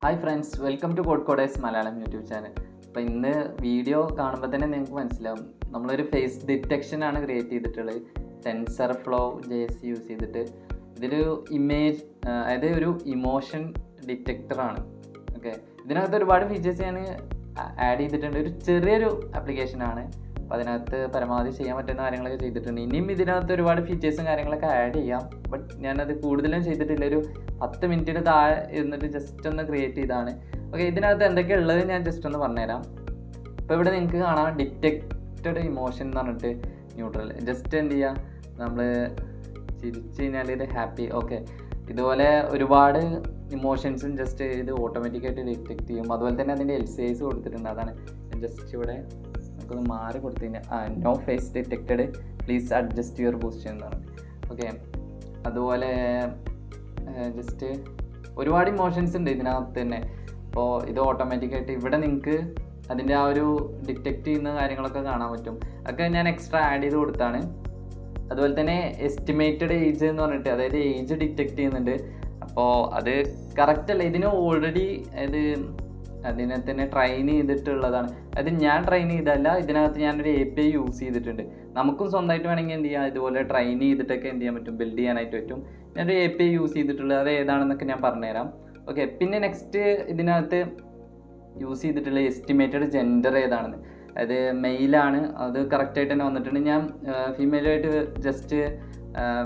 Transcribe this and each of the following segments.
Hi friends, welcome to CodeCoders Malayalam YouTube channel. അപ്പോൾ ഇന്ന് video കാണുമ്പോൾ തന്നെ നിങ്ങൾക്ക് മനസ്സിലാവും നമ്മളൊരു ഫേസ് ഡിറ്റക്ഷൻ ആണ് ക്രിയേറ്റ് ചെയ്തിട്ടുള്ളത് TensorFlow.js യൂസ് ചെയ്തിട്ട്. ഇതൊരു ഇമേജ് അതായത് ഒരു ഇമോഷൻ ഡിറ്റക്ടറാണ്. ഓക്കെ, ഇതിനകത്ത് ഒരുപാട് ഫീച്ചേഴ്സ് ഞാൻ ആഡ് ചെയ്തിട്ടുണ്ട്. ഒരു ചെറിയൊരു ആപ്ലിക്കേഷനാണ്. അപ്പോൾ അതിനകത്ത് പരമാവധി ചെയ്യാൻ പറ്റുന്ന കാര്യങ്ങളൊക്കെ ചെയ്തിട്ടുണ്ട്. ഇനിയും ഇതിനകത്ത് ഒരുപാട് ഫീച്ചേഴ്സും കാര്യങ്ങളൊക്കെ ആഡ് ചെയ്യാം. ബട്ട് ഞാനത് കൂടുതലും ചെയ്തിട്ടില്ല. ഒരു 10 മിനിറ്റിന് താഴെ ഇരുന്നിട്ട് ജസ്റ്റ് ഒന്ന് ക്രിയേറ്റ് ചെയ്താണ്. ഓക്കെ, ഇതിനകത്ത് എന്തൊക്കെയാണ് ഉള്ളത് ഞാൻ ജസ്റ്റ് ഒന്ന് പറഞ്ഞുതരാം. ഇപ്പോൾ ഇവിടെ നിങ്ങൾക്ക് കാണാം ഡിറ്റക്റ്റഡ് ഇമോഷൻ എന്ന് പറഞ്ഞിട്ട് ന്യൂട്രൽ. ജസ്റ്റ് എന്ത് ചെയ്യുക, നമ്മൾ ചിരിച്ചു കഴിഞ്ഞാൽ ഇത് ഹാപ്പി. ഓക്കെ, ഇതുപോലെ ഒരുപാട് ഇമോഷൻസും ജസ്റ്റ് ഇത് ഓട്ടോമാറ്റിക്കായിട്ട് ഡിറ്റക്ട് ചെയ്യും. അതുപോലെ തന്നെ അതിൻ്റെ LCIs കൊടുത്തിട്ടുണ്ട്. അതാണ് ജസ്റ്റ് ഇവിടെ നമുക്കൊന്ന് മാറി കൊടുത്തു കഴിഞ്ഞാൽ no face detected, please adjust your position എന്ന് പറഞ്ഞു. ഓക്കെ, അതുപോലെ ജസ്റ്റ് ഒരുപാട് ഇമോഷൻസ് ഉണ്ട് ഇതിനകത്ത് തന്നെ. അപ്പോൾ ഇത് ഓട്ടോമാറ്റിക്കായിട്ട് ഇവിടെ നിങ്ങൾക്ക് അതിൻ്റെ ആ ഒരു ഡിറ്റക്റ്റ് ചെയ്യുന്ന കാര്യങ്ങളൊക്കെ കാണാൻ പറ്റും. അതൊക്കെ ഞാൻ എക്സ്ട്രാ ആഡ് ചെയ്ത് കൊടുത്താണ്. അതുപോലെ തന്നെ എസ്റ്റിമേറ്റഡ് ഏജ് എന്ന് പറഞ്ഞിട്ട്, അതായത് ഏജ് ഡിറ്റക്റ്റ് ചെയ്യുന്നുണ്ട്. അപ്പോൾ അത് കറക്റ്റ് അല്ല, ഇതിന് ഓൾറെഡി അതിനെ തന്നെ ട്രെയിൻ ചെയ്തിട്ടുള്ളതാണ്. അത് ഞാൻ ട്രെയിൻ ചെയ്തല്ല, ഇതിനകത്ത് ഞാനൊരു API യൂസ് ചെയ്തിട്ടുണ്ട്. നമുക്കും സ്വന്തമായിട്ട് വേണമെങ്കിൽ എന്ത് ചെയ്യാം, ഇതുപോലെ ട്രെയിൻ ചെയ്തിട്ടൊക്കെ എന്ത് ചെയ്യാൻ പറ്റും, ബിൽഡ് ചെയ്യാനായിട്ട് പറ്റും. ഞാനൊരു API യൂസ് ചെയ്തിട്ടുള്ളത്, അത് ഏതാണെന്നൊക്കെ ഞാൻ പറഞ്ഞുതരാം. ഓക്കെ, പിന്നെ നെക്സ്റ്റ് ഇതിനകത്ത് യൂസ് ചെയ്തിട്ടുള്ള എസ്റ്റിമേറ്റഡ് ജെൻഡർ ഏതാണെന്ന്, അത് മെയിലാണ്. അത് കറക്റ്റായിട്ട് തന്നെ വന്നിട്ടുണ്ട്. ഞാൻ ഫീമെയിലായിട്ട് ജസ്റ്റ്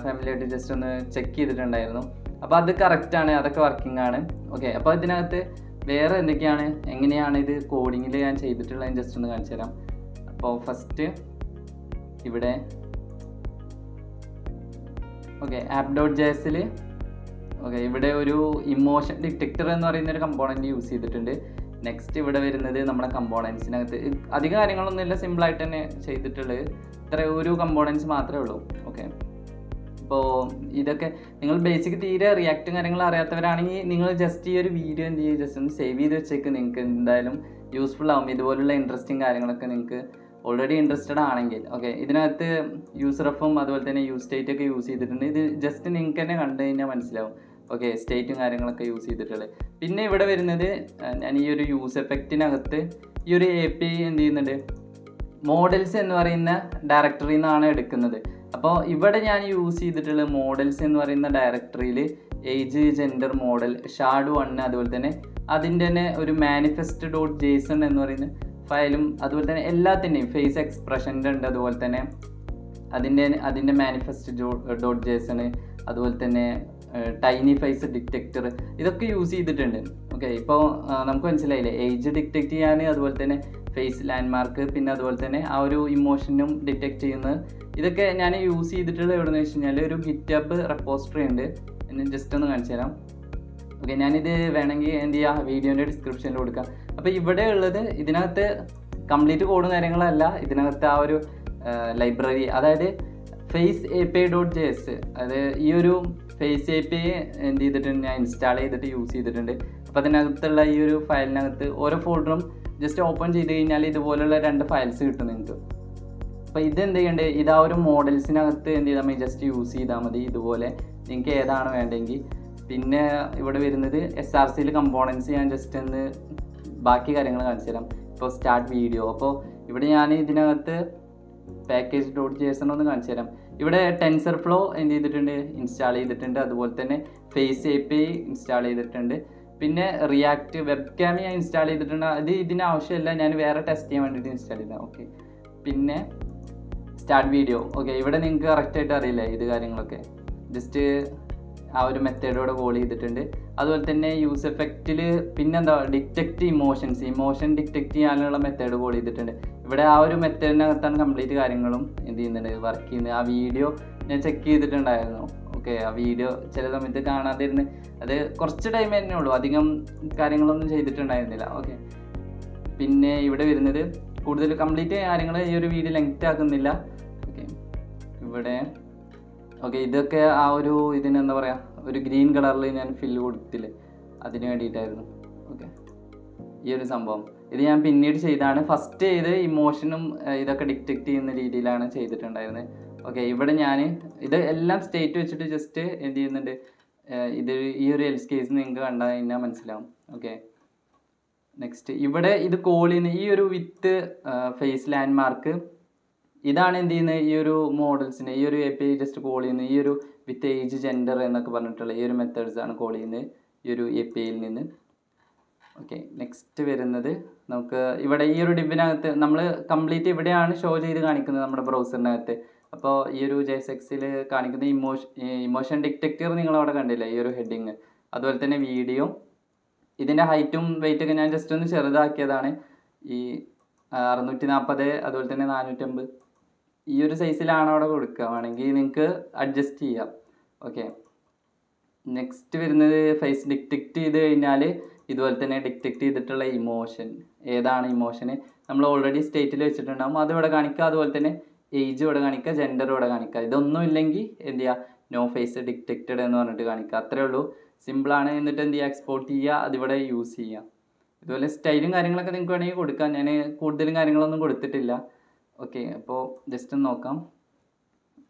ഫാമിലിയായിട്ട് ജസ്റ്റ് ഒന്ന് ചെക്ക് ചെയ്തിട്ടുണ്ടായിരുന്നു. അപ്പോൾ അത് കറക്റ്റാണ്, അതൊക്കെ വർക്കിംഗ് ആണ്. ഓക്കെ, അപ്പോൾ ഇതിനകത്ത് വേറെ എന്തൊക്കെയാണ്, എങ്ങനെയാണ് ഇത് കോഡിങ്ങിൽ ഞാൻ ചെയ്തിട്ടുള്ളത് ജസ്റ്റ് ഒന്ന് കാണിച്ചു തരാം. അപ്പോൾ ഫസ്റ്റ് ഇവിടെ ഓക്കെ app.jsൽ ഓക്കെ ഇവിടെ ഒരു ഇമോഷൻ ഡിറ്റക്ടർ എന്ന് പറയുന്ന ഒരു കമ്പോണൻറ്റ് യൂസ് ചെയ്തിട്ടുണ്ട്. നെക്സ്റ്റ് ഇവിടെ വരുന്നത് നമ്മുടെ കമ്പോണൻസിനകത്ത് അധികം കാര്യങ്ങളൊന്നുമില്ല, സിമ്പിളായിട്ട് തന്നെ ചെയ്തിട്ടുള്ളത്. ഇത്ര ഒരു കമ്പോണൻസ് മാത്രമേ ഉള്ളൂ. ഓക്കെ, ഇപ്പോൾ ഇതൊക്കെ നിങ്ങൾ ബേസിക് തീരെ റിയാക്റ്റും കാര്യങ്ങളും അറിയാത്തവരാണെങ്കിൽ നിങ്ങൾ ജസ്റ്റ് ഈ ഒരു വീഡിയോ എന്ത് ചെയ്യുക, ജസ്റ്റ് ഒന്ന് സേവ് ചെയ്ത് വെച്ചേക്ക്. നിങ്ങൾക്ക് എന്തായാലും യൂസ്ഫുൾ ആവും. ഇതുപോലുള്ള ഇൻട്രസ്റ്റിംഗ് കാര്യങ്ങളൊക്കെ നിങ്ങൾക്ക് ഓൾറെഡി ഇൻട്രസ്റ്റഡ് ആണെങ്കിൽ. ഓക്കെ, ഇതിനകത്ത് യൂസറഫും അതുപോലെ തന്നെ യൂസ് സ്റ്റേറ്റ് ഒക്കെ യൂസ് ചെയ്തിട്ടുണ്ട്. ഇത് ജസ്റ്റ് നിങ്ങൾക്ക് തന്നെ കണ്ടു കഴിഞ്ഞാൽ മനസ്സിലാവും. ഓക്കെ, സ്റ്റേറ്റും കാര്യങ്ങളൊക്കെ യൂസ് ചെയ്തിട്ടുള്ളത്. പിന്നെ ഇവിടെ വരുന്നത് ഞാൻ ഈ ഒരു യൂസ് എഫക്റ്റിനകത്ത് ഈ ഒരു API എന്ത് ചെയ്യുന്നുണ്ട്, മോഡൽസ് എന്ന് പറയുന്ന ഡയറക്ടറിയിൽ നിന്നാണ് എടുക്കുന്നത്. അപ്പോൾ ഇവിടെ ഞാൻ യൂസ് ചെയ്തിട്ടുള്ള മോഡൽസ് എന്ന് പറയുന്ന ഡയറക്ടറിയിൽ ഏജ്, ജെൻഡർ മോഡൽ, ഷാഡ്1, അതുപോലെ തന്നെ അതിൻ്റെ തന്നെ ഒരു manifest.json എന്ന് പറയുന്ന ഫയലും, അതുപോലെ തന്നെ എല്ലാത്തിൻ്റെയും ഫേസ് എക്സ്പ്രഷൻ്റെ ഉണ്ട്. അതുപോലെ തന്നെ അതിൻ്റെ manifest.json, അതുപോലെ തന്നെ ടൈനി ഫേസ് ഡിറ്റക്ടർ, ഇതൊക്കെ യൂസ് ചെയ്തിട്ടുണ്ട്. ഓക്കെ, ഇപ്പോൾ നമുക്ക് മനസ്സിലായില്ലേ, ഏജ് ഡിറ്റക്ട് ചെയ്യാൻ, അതുപോലെ തന്നെ ഫേസ് ലാൻഡ്മാർക്ക്, പിന്നെ അതുപോലെ തന്നെ ആ ഒരു ഇമോഷനും ഡിറ്റക്ട് ചെയ്യുന്നത്. ഇതൊക്കെ ഞാൻ യൂസ് ചെയ്തിട്ടുള്ളത് എവിടെയെന്ന് വെച്ച് കഴിഞ്ഞാൽ ഒരു ഗിറ്റബ് റെപ്പോസിറ്ററി ഉണ്ട്. എന്നെ ജസ്റ്റ് ഒന്ന് കാണിച്ചു തരാം. ഓക്കെ, ഞാനിത് വേണമെങ്കിൽ എന്ത് ചെയ്യാം, വീഡിയോൻ്റെ ഡിസ്ക്രിപ്ഷനിൽ കൊടുക്കാം. അപ്പോൾ ഇവിടെ ഉള്ളത് ഇതിനകത്ത് കംപ്ലീറ്റ് കോഡും കാര്യങ്ങളല്ല, ഇതിനകത്ത് ആ ഒരു ലൈബ്രറി, അതായത് face-api.js, അത് ഈ ഒരു ഫേസ് API എന്ത് ചെയ്തിട്ടുണ്ട്, ഞാൻ ഇൻസ്റ്റാൾ ചെയ്തിട്ട് യൂസ് ചെയ്തിട്ടുണ്ട്. അപ്പോൾ അതിനകത്തുള്ള ഈ ഒരു ഫയലിനകത്ത് ഓരോ ഫോൾഡറും ജസ്റ്റ് ഓപ്പൺ ചെയ്ത് കഴിഞ്ഞാൽ ഇതുപോലുള്ള 2 ഫയൽസ് കിട്ടും നിങ്ങൾക്ക്. അപ്പോൾ ഇത് എന്ത് ചെയ്യേണ്ടത്, ഇത് ആ ഒരു മോഡൽസിനകത്ത് എന്ത് ചെയ്താൽ മതി, ജസ്റ്റ് യൂസ് ചെയ്താൽ മതി. ഇതുപോലെ നിങ്ങൾക്ക് ഏതാണ് വേണ്ടെങ്കിൽ. പിന്നെ ഇവിടെ വരുന്നത് SRCയിൽ കമ്പോണൻസ്, ഞാൻ ജസ്റ്റ് ഒന്ന് ബാക്കി കാര്യങ്ങൾ കാണിച്ചു തരാം. ഇപ്പോൾ സ്റ്റാർട്ട് വീഡിയോ, അപ്പോൾ ഇവിടെ ഞാൻ ഇതിനകത്ത് package.json ഒന്ന് കാണിച്ചു തരാം. ഇവിടെ TensorFlow എന്ത് ചെയ്തിട്ടുണ്ട്, ഇൻസ്റ്റാൾ ചെയ്തിട്ടുണ്ട്. അതുപോലെ തന്നെ ഫേസ് API ഇൻസ്റ്റാൾ ചെയ്തിട്ടുണ്ട്. പിന്നെ റിയാക്ട് വെബ്കാം ഞാൻ ഇൻസ്റ്റാൾ ചെയ്തിട്ടുണ്ട്. അത് ഇതിന് ആവശ്യമില്ല, ഞാൻ വേറെ ടെസ്റ്റ് ചെയ്യാൻ വേണ്ടിയിട്ട് ഇൻസ്റ്റാൾ ചെയ്തതാണ്. ഓക്കെ, പിന്നെ സ്റ്റാർട്ട് വീഡിയോ. ഓക്കെ, ഇവിടെ നിങ്ങൾക്ക് കറക്റ്റായിട്ട് അറിയില്ല ഇത് കാര്യങ്ങളൊക്കെ. ജസ്റ്റ് ആ ഒരു മെത്തേഡോടെ കോൾ ചെയ്തിട്ടുണ്ട്. അതുപോലെ തന്നെ യൂസ് എഫക്റ്റിൽ പിന്നെന്താ, ഡിറ്റക്റ്റ് ഇമോഷൻ ഡിറ്റക്റ്റ് ചെയ്യാനുള്ള മെത്തേഡ് കോൾ ചെയ്തിട്ടുണ്ട്. ഇവിടെ ആ ഒരു മെത്തേഡിനകത്താണ് കംപ്ലീറ്റ് കാര്യങ്ങളും എന്ത് ചെയ്യുന്നുണ്ട്, വർക്ക് ചെയ്യുന്നത്. ആ വീഡിയോ ഞാൻ ചെക്ക് ചെയ്തിട്ടുണ്ടായിരുന്നു. ഓക്കെ, ആ വീഡിയോ ചില സമയത്ത് കാണാതിരുന്ന്, അത് കുറച്ച് ടൈം തന്നെ ഉള്ളൂ, അധികം കാര്യങ്ങളൊന്നും ചെയ്തിട്ടുണ്ടായിരുന്നില്ല. ഓക്കെ, പിന്നെ ഇവിടെ വരുന്നത് കൂടുതൽ കംപ്ലീറ്റ് കാര്യങ്ങൾ ഈ ഒരു വീഡിയോ ലെങ്ത് ആക്കുന്നില്ല. ഓക്കെ, ഇവിടെ ഓക്കെ, ഇതൊക്കെ ആ ഒരു ഇതിനെന്താ പറയുക, ഒരു ഗ്രീൻ കളറിൽ ഞാൻ ഫില്ല് കൊടുത്തില്ലേ, അതിന് വേണ്ടിയിട്ടായിരുന്നു. ഓക്കെ, ഈ ഒരു സംഭവം ഇത് ഞാൻ പിന്നീട് ചെയ്താണ്. ഫസ്റ്റ് ചെയ്ത് ഇമോഷനും ഇതൊക്കെ ഡിറ്റക്റ്റ് ചെയ്യുന്ന രീതിയിലാണ് ചെയ്തിട്ടുണ്ടായിരുന്നത്. ഓക്കെ, ഇവിടെ ഞാൻ ഇത് എല്ലാം സ്റ്റേറ്റ് വെച്ചിട്ട് ജസ്റ്റ് എന്ത് ചെയ്യുന്നുണ്ട്, ഇത് ഈ ഒരു എൽസ് കേസ് നിങ്ങൾക്ക് കണ്ടാൽ കഴിഞ്ഞാൽ മനസ്സിലാവും. ഓക്കെ, നെക്സ്റ്റ് ഇവിടെ ഇത് കോൾ ചെയ്യുന്ന ഈ ഒരു വിത്ത് ഫേസ് ലാൻഡ് മാർക്ക്, ഇതാണ് എന്ത് ചെയ്യുന്നത്, ഈ ഒരു മോഡൽസിനെ ഈ ഒരു API ജസ്റ്റ് കോൾ ചെയ്യുന്നത് ഈ ഒരു വിത്ത് ഏജ് ജെൻഡർ എന്നൊക്കെ പറഞ്ഞിട്ടുള്ള ഈ ഒരു മെത്തേഡ്സ് ആണ് കോൾ ചെയ്യുന്നത് ഈ ഒരു APIയിൽ നിന്ന്. ഓക്കെ, നെക്സ്റ്റ് വരുന്നത് നമുക്ക് ഇവിടെ ഈ ഒരു ഡിബിനകത്ത് നമ്മൾ കംപ്ലീറ്റ് ഇവിടെയാണ് ഷോ ചെയ്ത് കാണിക്കുന്നത് നമ്മുടെ ബ്രൗസറിനകത്ത്. അപ്പോൾ ഈ ഒരു JSXൽ കാണിക്കുന്ന ഇമോഷൻ ഡിറ്റക്ടർ നിങ്ങളവിടെ കണ്ടില്ല, ഈ ഒരു ഹെഡിങ്, അതുപോലെ തന്നെ വീഡിയോ, ഇതിൻ്റെ ഹൈറ്റും വെയിറ്റൊക്കെ ഞാൻ ജസ്റ്റ് ഒന്ന് ചെറുതാക്കിയതാണ്. ഈ 640 അതുപോലെ തന്നെ 450 ഈ ഒരു സൈസിലാണ് അവിടെ കൊടുക്കുക, വേണമെങ്കിൽ നിങ്ങൾക്ക് അഡ്ജസ്റ്റ് ചെയ്യാം. ഓക്കെ, നെക്സ്റ്റ് വരുന്നത് ഫേസ് ഡിറ്റക്റ്റ് ചെയ്ത് കഴിഞ്ഞാൽ ഇതുപോലെ തന്നെ ഡിറ്റക്റ്റ് ചെയ്തിട്ടുള്ള ഇമോഷൻ, ഏതാണ് ഇമോഷന് നമ്മൾ ഓൾറെഡി സ്റ്റേറ്റിൽ വെച്ചിട്ടുണ്ടാകും, അത് ഇവിടെ കാണിക്കുക. അതുപോലെ തന്നെ ഏജ് ഇവിടെ കാണിക്കുക, ജെൻഡർ ഇവിടെ കാണിക്കുക. ഇതൊന്നും ഇല്ലെങ്കിൽ എന്ത് ചെയ്യുക, നോ ഫേസ് ഡിറ്റക്റ്റഡ് എന്ന് പറഞ്ഞിട്ട് കാണിക്കുക. അത്രേ ഉള്ളൂ, സിമ്പിളാണ്. എന്നിട്ട് എന്ത് ചെയ്യുക, എക്സ്പോർട്ട് ചെയ്യുക, അതിവിടെ യൂസ് ചെയ്യുക. ഇതുപോലെ സ്റ്റൈലും കാര്യങ്ങളൊക്കെ നിങ്ങൾക്ക് വേണമെങ്കിൽ കൊടുക്കാം. ഞാൻ കൂടുതലും കാര്യങ്ങളൊന്നും കൊടുത്തിട്ടില്ല. ഓക്കെ, അപ്പോൾ ജസ്റ്റ് ഒന്ന് നോക്കാം.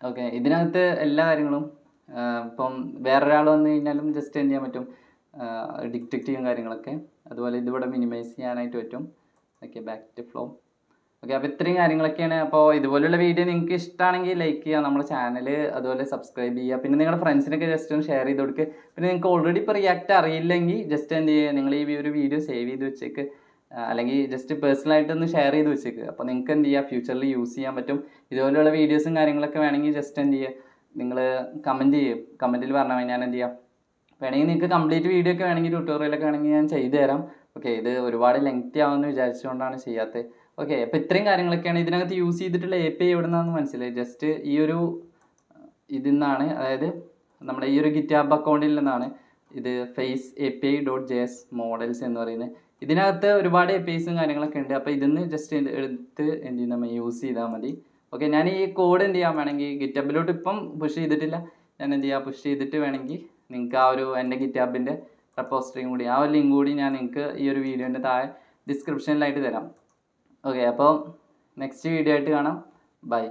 ഓക്കെ, ഇതിനകത്ത് എല്ലാ കാര്യങ്ങളും ഇപ്പം വേറൊരാൾ വന്നു കഴിഞ്ഞാലും ജസ്റ്റ് എന്ത് ചെയ്യാൻ പറ്റും, ഡിറ്റക്റ്റ് ചെയ്യും കാര്യങ്ങളൊക്കെ. അതുപോലെ ഇതിവിടെ മിനിമൈസ് ചെയ്യാനായിട്ട് പറ്റും. Okay, back to flow. Okay, അപ്പോൾ ഇത്രയും കാര്യങ്ങളൊക്കെയാണ്. അപ്പോൾ ഇതുപോലുള്ള വീഡിയോ നിങ്ങൾക്ക് ഇഷ്ടമാണെങ്കിൽ ലൈക്ക് ചെയ്യുക, നമ്മുടെ ചാനൽ അതുപോലെ സബ്സ്ക്രൈബ് ചെയ്യുക. പിന്നെ നിങ്ങളുടെ ഫ്രണ്ട്സിനൊക്കെ ജസ്റ്റ് ഒന്ന് ഷെയർ ചെയ്ത് കൊടുക്കുക. പിന്നെ നിങ്ങൾക്ക് ഓൾറെഡി ഇപ്പോൾ റിയാക്ട് അറിയില്ലെങ്കിൽ ജസ്റ്റ് എന്ത് ചെയ്യുക, നിങ്ങൾ ഈ ഒരു വീഡിയോ സേവ് ചെയ്ത് വെച്ചേക്ക്, അല്ലെങ്കിൽ ജസ്റ്റ് പേഴ്സണലായിട്ടൊന്ന് ഷെയർ ചെയ്ത് വെച്ചേക്ക്. അപ്പോൾ നിങ്ങൾക്ക് എന്ത് ചെയ്യുക, ഫ്യൂച്ചറിൽ യൂസ് ചെയ്യാൻ പറ്റും. ഇതുപോലെയുള്ള വീഡിയോസും കാര്യങ്ങളൊക്കെ വേണമെങ്കിൽ ജസ്റ്റ് എന്ത് ചെയ്യുക, നിങ്ങൾ കമൻറ്റ് ചെയ്യും, കമൻറ്റിൽ പറഞ്ഞാൽ ഞാൻ എന്ത് ചെയ്യാം, വേണമെങ്കിൽ നിങ്ങൾക്ക് കംപ്ലീറ്റ് വീഡിയോ ഒക്കെ വേണമെങ്കിൽ ട്യൂട്ടോറിയലൊക്കെ വേണമെങ്കിൽ ഞാൻ ചെയ്തു തരാം. ഓക്കെ, ഇത് ഒരുപാട് ലെങ്തി ആവുമെന്ന് വിചാരിച്ചുകൊണ്ടാണ് ചെയ്യാത്തത്. ഓക്കെ, അപ്പോൾ ഇത്രയും കാര്യങ്ങളൊക്കെയാണ് ഇതിനകത്ത് യൂസ് ചെയ്തിട്ടുള്ള API എവിടെ നിന്നാണെന്ന് മനസ്സിലായി. ജസ്റ്റ് ഈ ഒരു ഇതിൽ നിന്നാണ്, അതായത് നമ്മുടെ ഈ ഒരു ഗിറ്റാബ് അക്കൗണ്ടിൽ നിന്നാണ് ഇത് face-api.js മോഡൽസ് എന്ന് പറയുന്നത്. ഇതിനകത്ത് ഒരുപാട് APIസും കാര്യങ്ങളൊക്കെ ഉണ്ട്. അപ്പോൾ ഇതിന്ന് ജസ്റ്റ് എടുത്ത് എന്ത് ചെയ്യും, നമ്മൾ യൂസ് ചെയ്താൽ മതി. ഓക്കെ, ഞാൻ ഈ കോഡ് എന്ത് ചെയ്യാൻ വേണമെങ്കിൽ ഗിറ്റബിലോട്ട് ഇപ്പം പുഷ് ചെയ്തിട്ടില്ല, ഞാൻ എന്ത് ചെയ്യുക, പുഷ് ചെയ്തിട്ട് വേണമെങ്കിൽ നിങ്ങൾക്ക് ആ ഒരു എൻ്റെ ഗിറ്റാബിൻ്റെ റെപ്പോസിറ്ററിയും കൂടി, ആ ഒരു ലിങ്ക് കൂടി ഞാൻ നിങ്ങൾക്ക് ഈ ഒരു വീഡിയോൻ്റെ താഴെ ഡിസ്ക്രിപ്ഷനിലായിട്ട് തരാം. ഓക്കെ, അപ്പോൾ നെക്സ്റ്റ് വീഡിയോ ആയിട്ട് കാണാം. ബൈ.